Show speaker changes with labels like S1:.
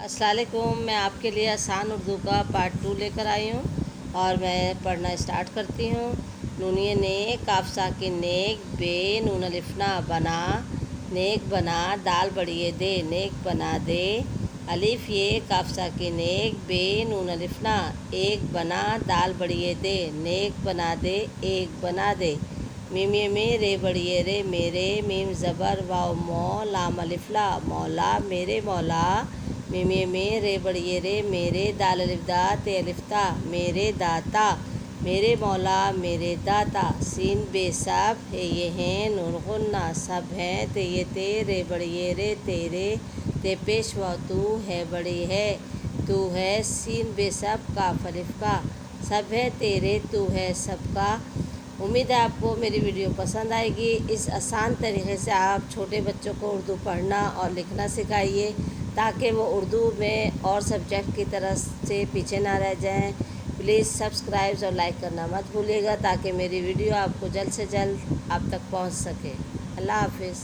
S1: السلام علیکم۔ میں آپ کے لیے آسان اردو کا پارٹ 2 لے کر آئی ہوں اور میں پڑھنا اسٹارٹ کرتی ہوں۔ نونیے نیک کاف ساکن نیک بے نون الفنا بنا نیک بنا دال بڑیے دے نیک بنا دے الف یہ کاف ساکن نیک بے نون الفنا ایک بنا دال بڑیے دے نیک بنا دے ایک بنا دے میم میں رے بڑیے رے میرے میم زبر واو مو لام الف لا مولا میرے مولا میم میں رے بڑیے رے میرے دال الف دا تے الف تا میرے داتا میرے مولا میرے داتا سین بے سب ہے یہ ہیں نون غنہ سب ہیں تے یہ تے رے بڑیے رے تیرے تے پیش واو تو ہے بڑی ہے تو ہے سین بے سب کاف الف کا سب ہے تیرے تو ہے سب کا۔ امید ہے آپ کو میری ویڈیو پسند آئے گی۔ اس آسان طریقے سے آپ چھوٹے بچوں کو اردو پڑھنا اور لکھنا سکھائیے تاکہ وہ اردو میں اور سبجیکٹ کی طرح سے پیچھے نہ رہ جائیں۔ پلیز سبسکرائب اور لائک کرنا مت بھولیے گا تاکہ میری ویڈیو آپ کو جلد سے جلد آپ تک پہنچ سکے۔ اللہ حافظ۔